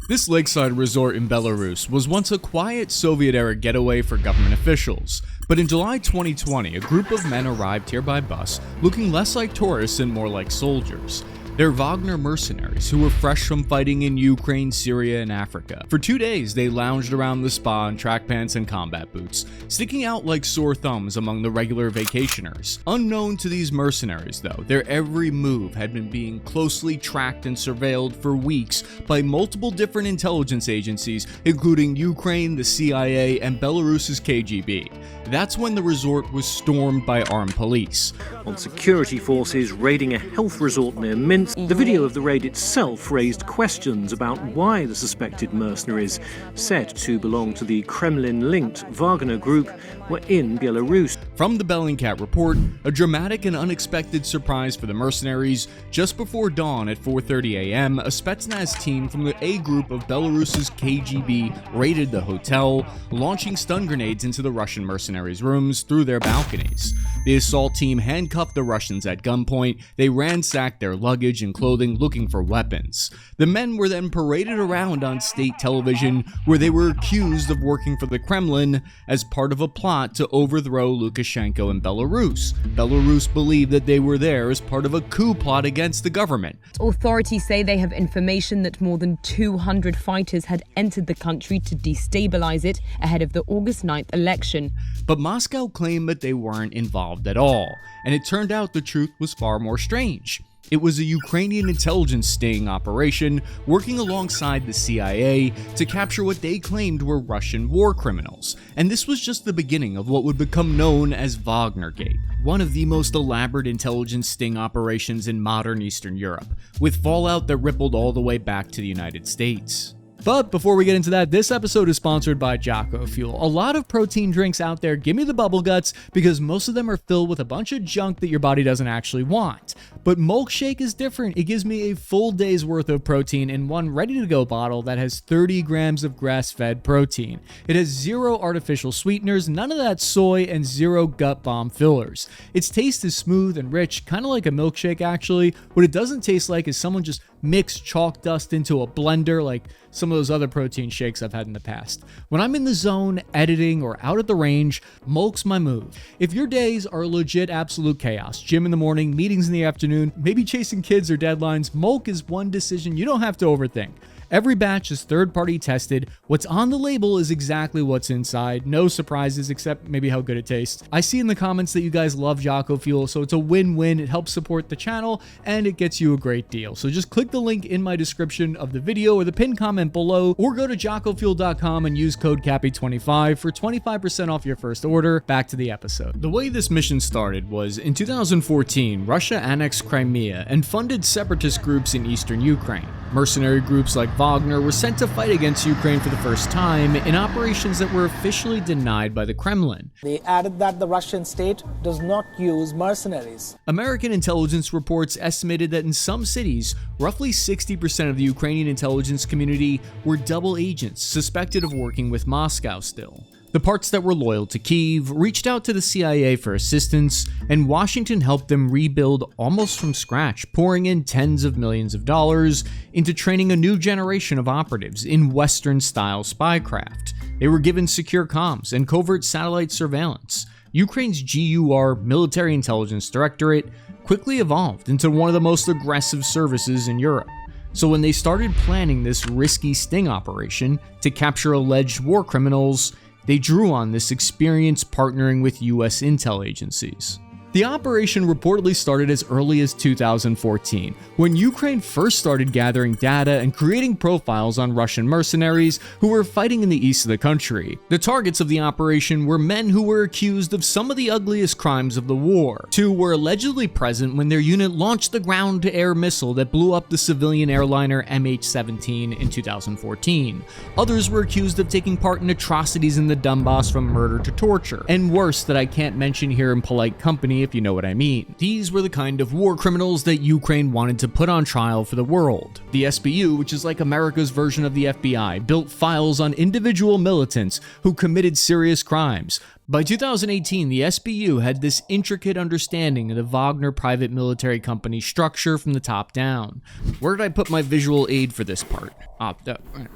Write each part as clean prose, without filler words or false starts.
This lakeside resort in Belarus was once a quiet Soviet-era getaway for government officials, but in July 2020, a group of men arrived here by bus, looking less like tourists and more like soldiers. They're Wagner mercenaries who were fresh from fighting in Ukraine, Syria, and Africa. For 2 days, they lounged around the spa in track pants and combat boots, sticking out like sore thumbs among the regular vacationers. Unknown to these mercenaries, though, their every move had been being closely tracked and surveilled for weeks by multiple different intelligence agencies, including Ukraine, the CIA, and Belarus's KGB. That's when the resort was stormed by armed police. On security forces raiding a health resort near Minsk, the video of the raid itself raised questions about why the suspected mercenaries, said to belong to the Kremlin-linked Wagner Group, were in Belarus. From the Bellingcat report, a dramatic and unexpected surprise for the mercenaries. Just before dawn at 4:30 a.m., a Spetsnaz team from the A group of Belarus's KGB raided the hotel, launching stun grenades into the Russian mercenaries' rooms through their balconies. The assault team handcuffed the Russians at gunpoint. They ransacked their luggage and clothing looking for weapons. The men were then paraded around on state television, where they were accused of working for the Kremlin as part of a plot to overthrow Lukashenko in Belarus. Belarus believed that they were there as part of a coup plot against the government. Authorities say they have information that more than 200 fighters had entered the country to destabilize it ahead of the August 9th election. But Moscow claimed that they weren't involved at all, and it turned out the truth was far more strange. It was a Ukrainian intelligence sting operation working alongside the CIA to capture what they claimed were Russian war criminals. And this was just the beginning of what would become known as Wagnergate, one of the most elaborate intelligence sting operations in modern Eastern Europe, with fallout that rippled all the way back to the United States. But before we get into that, this episode is sponsored by Jocko Fuel. A lot of protein drinks out there, give me the bubble guts, because most of them are filled with a bunch of junk that your body doesn't actually want. But Milkshake is different. It gives me a full day's worth of protein in one ready-to-go bottle that has 30 grams of grass-fed protein. It has 0 artificial sweeteners, none of that soy, and 0 gut bomb fillers. Its taste is smooth and rich, kind of like a milkshake actually. What it doesn't taste like is someone just mixed chalk dust into a blender like some of those other protein shakes I've had in the past. When I'm in the zone, editing, or out at the range, Milk's my move. If your days are legit absolute chaos, gym in the morning, meetings in the afternoon, maybe chasing kids or deadlines, Milk is one decision you don't have to overthink. Every batch is third-party tested. What's on the label is exactly what's inside. No surprises except maybe how good it tastes. I see in the comments that you guys love Jocko Fuel, so it's a win-win. It helps support the channel and it gets you a great deal. So just click the link in my description of the video or the pinned comment below, or go to jockofuel.com and use code Cappy25 for 25% off your first order. Back to the episode. The way this mission started was in 2014, Russia annexed Crimea and funded separatist groups in eastern Ukraine. Mercenary groups like Wagner were sent to fight against Ukraine for the first time in operations that were officially denied by the Kremlin. They added that the Russian state does not use mercenaries. American intelligence reports estimated that in some cities, roughly 60% of the Ukrainian intelligence community were double agents suspected of working with Moscow still. The parts that were loyal to Kyiv reached out to the CIA for assistance, and Washington helped them rebuild almost from scratch, pouring in tens of millions of dollars into training a new generation of operatives in Western-style spycraft. They were given secure comms and covert satellite surveillance. Ukraine's GUR Military Intelligence Directorate quickly evolved into one of the most aggressive services in Europe. So when they started planning this risky sting operation to capture alleged war criminals, they drew on this experience partnering with US intel agencies. The operation reportedly started as early as 2014, when Ukraine first started gathering data and creating profiles on Russian mercenaries who were fighting in the east of the country. The targets of the operation were men who were accused of some of the ugliest crimes of the war. 2 were allegedly present when their unit launched the ground-to-air missile that blew up the civilian airliner MH17 in 2014. Others were accused of taking part in atrocities in the Donbass, from murder to torture. And worse, that I can't mention here in polite company, if you know what I mean. These were the kind of war criminals that Ukraine wanted to put on trial for the world. The SBU, which is like America's version of the FBI, built files on individual militants who committed serious crimes. By 2018, the SBU had this intricate understanding of the Wagner private military company structure from the top down. Where did I put my visual aid for this part?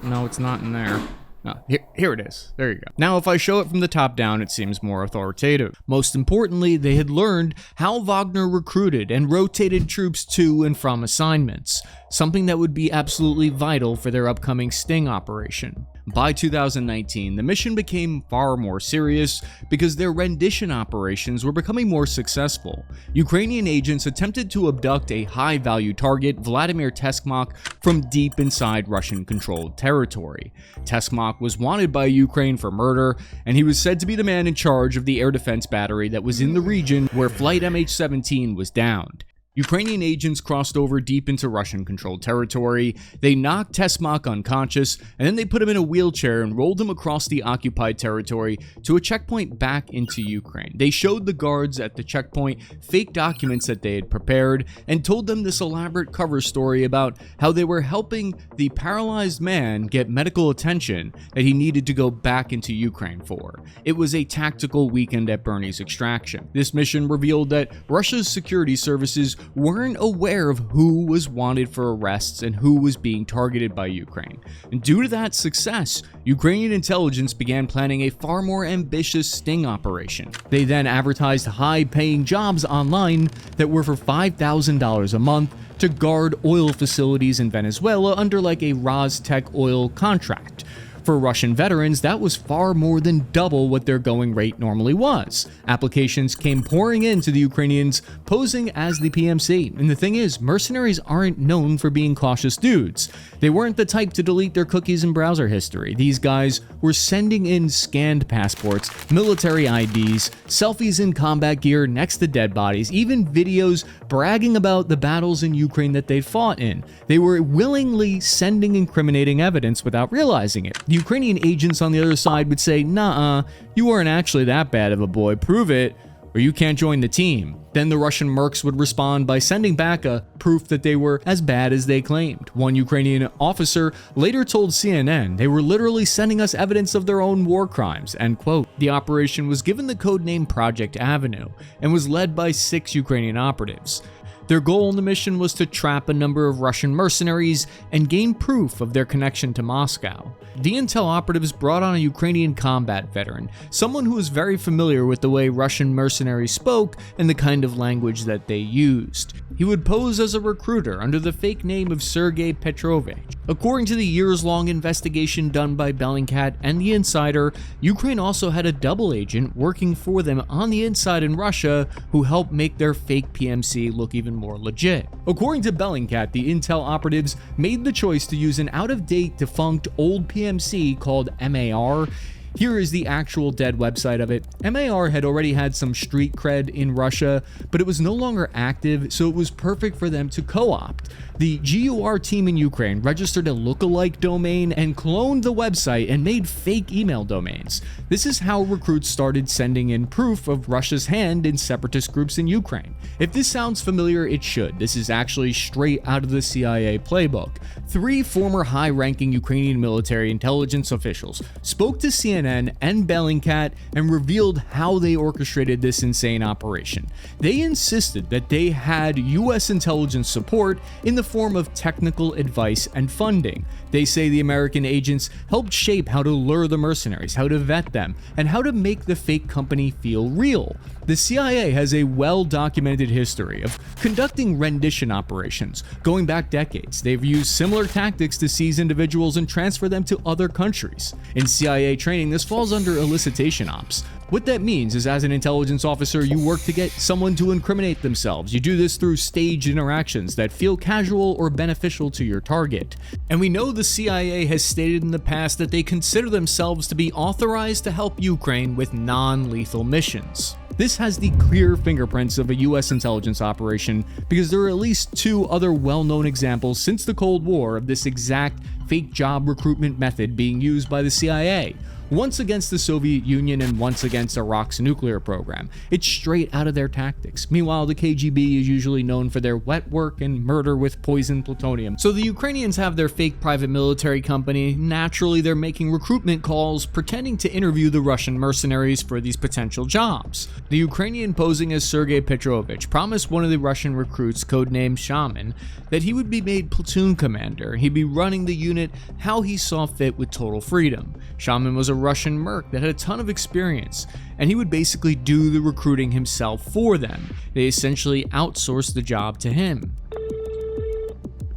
No, it's not in there. Oh, here it is. There you go. Now, if I show it from the top down, it seems more authoritative. Most importantly, they had learned how Wagner recruited and rotated troops to and from assignments, something that would be absolutely vital for their upcoming sting operation. By 2019, the mission became far more serious because their rendition operations were becoming more successful. Ukrainian agents attempted to abduct a high-value target, Vladimir Teskmak, from deep inside Russian-controlled territory. Teskmak was wanted by Ukraine for murder, and he was said to be the man in charge of the air defense battery that was in the region where Flight MH17 was downed. Ukrainian agents crossed over deep into Russian-controlled territory. They knocked Teskmak unconscious, and then they put him in a wheelchair and rolled him across the occupied territory to a checkpoint back into Ukraine. They showed the guards at the checkpoint fake documents that they had prepared and told them this elaborate cover story about how they were helping the paralyzed man get medical attention that he needed to go back into Ukraine for. It was a tactical weekend at Bernie's extraction. This mission revealed that Russia's security services weren't aware of who was wanted for arrests and who was being targeted by Ukraine. And due to that success, Ukrainian intelligence began planning a far more ambitious sting operation. They then advertised high-paying jobs online that were for $5,000 a month to guard oil facilities in Venezuela under like a Rostec oil contract. For Russian veterans, that was far more than double what their going rate normally was. Applications came pouring in to the Ukrainians, posing as the PMC. And the thing is, mercenaries aren't known for being cautious dudes. They weren't the type to delete their cookies and browser history. These guys were sending in scanned passports, military IDs, selfies in combat gear next to dead bodies, even videos bragging about the battles in Ukraine that they'd fought in. They were willingly sending incriminating evidence without realizing it. The Ukrainian agents on the other side would say, "Nah, you weren't actually that bad of a boy, prove it, or you can't join the team." Then the Russian mercs would respond by sending back a proof that they were as bad as they claimed. One Ukrainian officer later told CNN they were literally sending us evidence of their own war crimes, end quote. The operation was given the codename Project Avenue and was led by 6 Ukrainian operatives. Their goal in the mission was to trap a number of Russian mercenaries and gain proof of their connection to Moscow. The intel operatives brought on a Ukrainian combat veteran, someone who was very familiar with the way Russian mercenaries spoke and the kind of language that they used. He would pose as a recruiter under the fake name of Sergei Petrovich. According to the years-long investigation done by Bellingcat and The Insider, Ukraine also had a double agent working for them on the inside in Russia who helped make their fake PMC look even more legit. According to Bellingcat, the intel operatives made the choice to use an out-of-date, defunct old PMC called MAR. Here is the actual dead website of it. MAR had already had some street cred in Russia, but it was no longer active, so it was perfect for them to co-opt. The GUR team in Ukraine registered a lookalike domain and cloned the website and made fake email domains. This is how recruits started sending in proof of Russia's hand in separatist groups in Ukraine. If this sounds familiar, it should. This is actually straight out of the CIA playbook. 3 former high-ranking Ukrainian military intelligence officials spoke to CNN and Bellingcat and revealed how they orchestrated this insane operation. They insisted that they had US intelligence support in the form of technical advice and funding. They say the American agents helped shape how to lure the mercenaries, how to vet them, and how to make the fake company feel real. The CIA has a well-documented history of conducting rendition operations. Going back decades, they've used similar tactics to seize individuals and transfer them to other countries. In CIA training, this falls under elicitation ops. What that means is, as an intelligence officer, you work to get someone to incriminate themselves. You do this through staged interactions that feel casual or beneficial to your target. And we know the CIA has stated in the past that they consider themselves to be authorized to help Ukraine with non-lethal missions. This has the clear fingerprints of a US intelligence operation because there are at least 2 other well-known examples since the Cold War of this exact fake job recruitment method being used by the CIA. once against the Soviet Union and once against Iraq's nuclear program. It's straight out of their tactics. Meanwhile, the KGB is usually known for their wet work and murder with poisoned plutonium. So the Ukrainians have their fake private military company. Naturally, they're making recruitment calls, pretending to interview the Russian mercenaries for these potential jobs. The Ukrainian posing as Sergei Petrovich promised one of the Russian recruits, codenamed Shaman, that he would be made platoon commander. He'd be running the unit how he saw fit with total freedom. Shaman was a Russian merc that had a ton of experience, and he would basically do the recruiting himself for them. They essentially outsourced the job to him.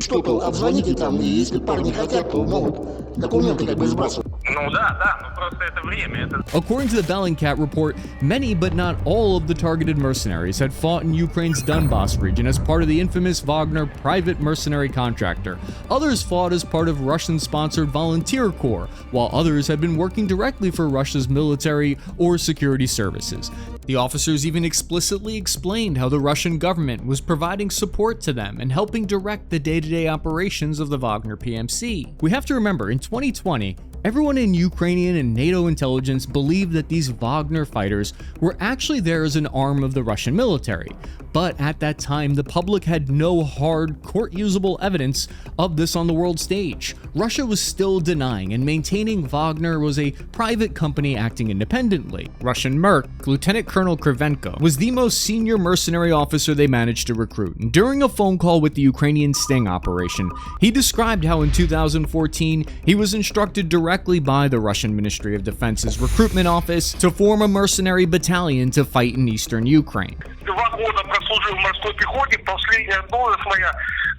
Обзвоните там, и если парни хотят, то могут документы как бы сбрасывать. According to the Bellingcat report, many but not all of the targeted mercenaries had fought in Ukraine's Donbas region as part of the infamous Wagner private mercenary contractor. Others fought as part of Russian-sponsored volunteer corps, while others had been working directly for Russia's military or security services. The officers even explicitly explained how the Russian government was providing support to them and helping direct the day-to-day operations of the Wagner PMC. We have to remember, in 2020, everyone in Ukrainian and NATO intelligence believed that these Wagner fighters were actually there as an arm of the Russian military. But at that time, the public had no hard, court-usable evidence of this on the world stage. Russia was still denying and maintaining Wagner was a private company acting independently. Russian merc, Lieutenant Colonel Krivenko, was the most senior mercenary officer they managed to recruit. And during a phone call with the Ukrainian Sting operation, he described how in 2014, he was instructed directly by the Russian Ministry of Defense's recruitment office to form a mercenary battalion to fight in eastern Ukraine. 2 года прослужил в морской пехоте. Последняя должность моя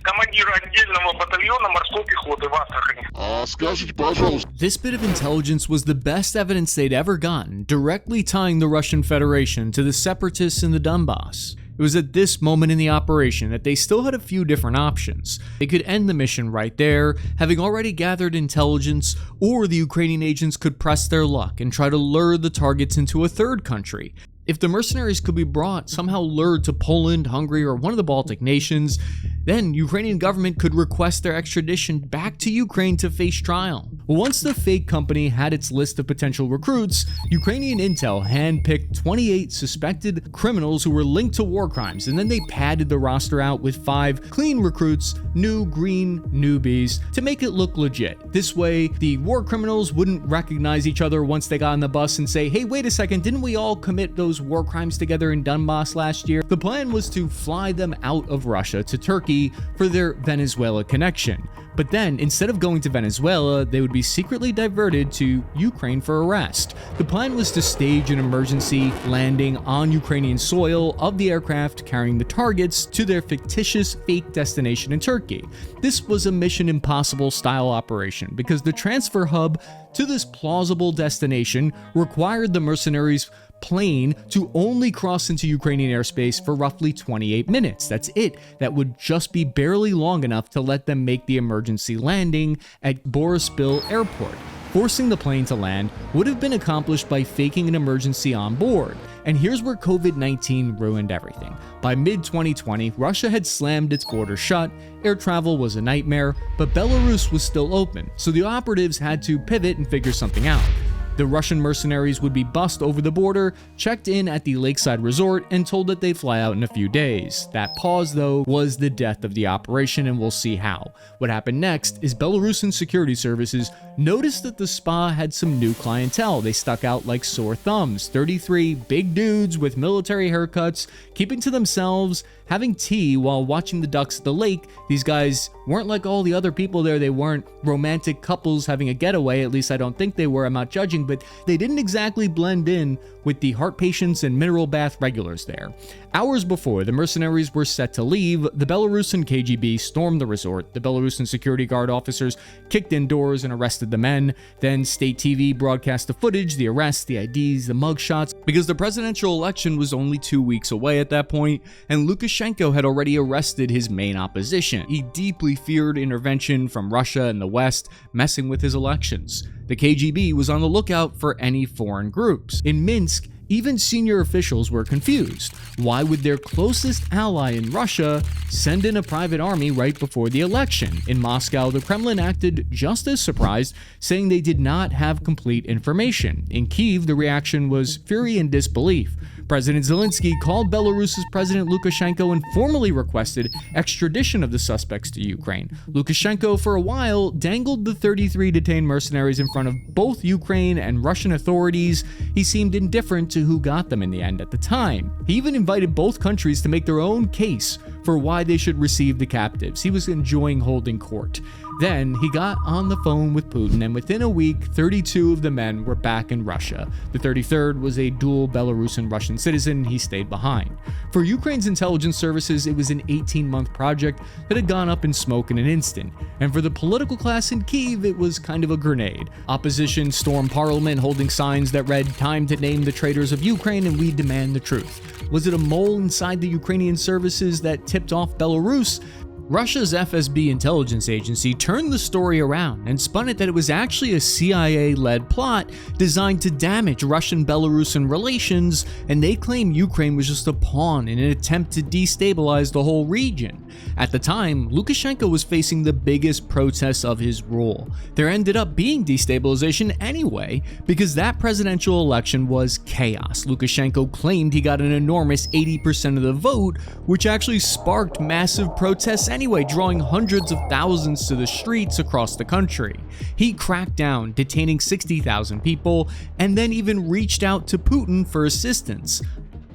командира отдельного батальона морской пехоты в Астрахани. Скажите, пожалуйста. This bit of intelligence was the best evidence they'd ever gotten, directly tying the Russian Federation to the separatists in the Donbas. It was at this moment in the operation that they still had a few different options. They could end the mission right there, having already gathered intelligence, or the Ukrainian agents could press their luck and try to lure the targets into a third country. If the mercenaries could be brought, somehow lured to Poland, Hungary, or one of the Baltic nations, then Ukrainian government could request their extradition back to Ukraine to face trial. Once the fake company had its list of potential recruits, Ukrainian intel handpicked 28 suspected criminals who were linked to war crimes, and then they padded the roster out with 5 clean recruits, new green newbies, to make it look legit. This way, the war criminals wouldn't recognize each other once they got on the bus and say, hey, wait a second, didn't we all commit those war crimes together in Donbas last year? The plan was to fly them out of Russia to Turkey for their Venezuela connection. But then, instead of going to Venezuela, they would be secretly diverted to Ukraine for arrest. The plan was to stage an emergency landing on Ukrainian soil of the aircraft carrying the targets to their fictitious fake destination in Turkey. This was a Mission Impossible style operation because the transfer hub to this plausible destination required the mercenaries' plane to only cross into Ukrainian airspace for roughly 28 minutes. That's it. That would just be barely long enough to let them make the emergency landing at Borispil Airport. Forcing the plane to land would have been accomplished by faking an emergency on board. And here's where COVID-19 ruined everything. By mid-2020, Russia had slammed its borders shut, air travel was a nightmare, but Belarus was still open, so the operatives had to pivot and figure something out. The Russian mercenaries would be bussed over the border, checked in at the lakeside resort, and told that they'd fly out in a few days. That pause, though, was the death of the operation, and we'll see how. What happened next is Belarusian security services noticed that the spa had some new clientele. They stuck out like sore thumbs. 33 big dudes with military haircuts, keeping to themselves, having tea while watching the ducks at the lake. These guys weren't like all the other people there. They weren't romantic couples having a getaway. At least I don't think they were. I'm not judging, but they didn't exactly blend in with the heart patients and mineral bath regulars there. Hours before the mercenaries were set to leave, the Belarusian KGB stormed the resort. The Belarusian security guard officers kicked indoors and arrested the men. Then state TV broadcast the footage, the arrests, the IDs, the mugshots, because the presidential election was only 2 weeks away at that point, and Lukashenko had already arrested his main opposition. He deeply feared intervention from Russia and the West messing with his elections. The KGB was on the lookout for any foreign groups. In Minsk, Even senior officials were confused. Why would their closest ally in Russia send in a private army right before the election? In Moscow, the Kremlin acted just as surprised, saying they did not have complete information. In Kyiv, the reaction was fury and disbelief. President Zelensky called Belarus's President Lukashenko and formally requested extradition of the suspects to Ukraine. Lukashenko, for a while, dangled the 33 detained mercenaries in front of both Ukraine and Russian authorities. He seemed indifferent to who got them in the end at the time. He even invited both countries to make their own case for why they should receive the captives. He was enjoying holding court. Then he got on the phone with Putin, and within a week, 32 of the men were back in Russia. The 33rd was a dual Belarusian Russian citizen. He stayed behind. For Ukraine's intelligence services, it was an 18-month project that had gone up in smoke in an instant. And for the political class in Kyiv, it was kind of a grenade. Opposition stormed parliament holding signs that read, "Time to name the traitors of Ukraine and we demand the truth." Was it a mole inside the Ukrainian services that tipped off Belarus? Russia's FSB intelligence agency turned the story around and spun it that it was actually a CIA-led plot designed to damage Russian-Belarusian relations, and they claim Ukraine was just a pawn in an attempt to destabilize the whole region. At the time, Lukashenko was facing the biggest protests of his rule. There ended up being destabilization anyway, because that presidential election was chaos. Lukashenko claimed he got an enormous 80% of the vote, which actually sparked massive protests anyway, drawing hundreds of thousands to the streets across the country. He cracked down, detaining 60,000 people, and then even reached out to Putin for assistance.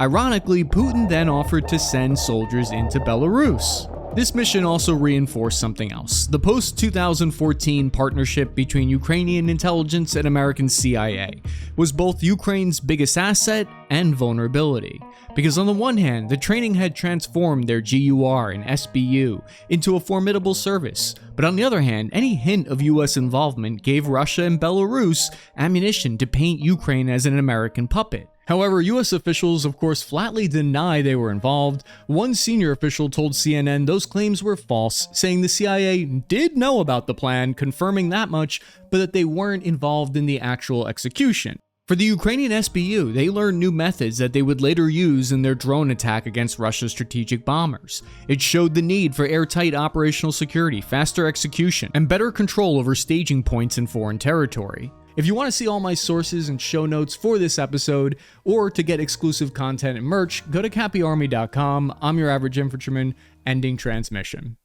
Ironically, Putin then offered to send soldiers into Belarus. This mission also reinforced something else: the post-2014 partnership between Ukrainian intelligence and American CIA was both Ukraine's biggest asset and vulnerability. Because on the one hand, the training had transformed their GUR and SBU into a formidable service, but on the other hand, any hint of US involvement gave Russia and Belarus ammunition to paint Ukraine as an American puppet. However, US officials, of course, flatly deny they were involved. One senior official told CNN those claims were false, saying the CIA did know about the plan, confirming that much, but that they weren't involved in the actual execution. For the Ukrainian SBU, they learned new methods that they would later use in their drone attack against Russia's strategic bombers. It showed the need for airtight operational security, faster execution, and better control over staging points in foreign territory. If you want to see all my sources and show notes for this episode, or to get exclusive content and merch, go to cappyarmy.com. I'm your average infantryman, ending transmission.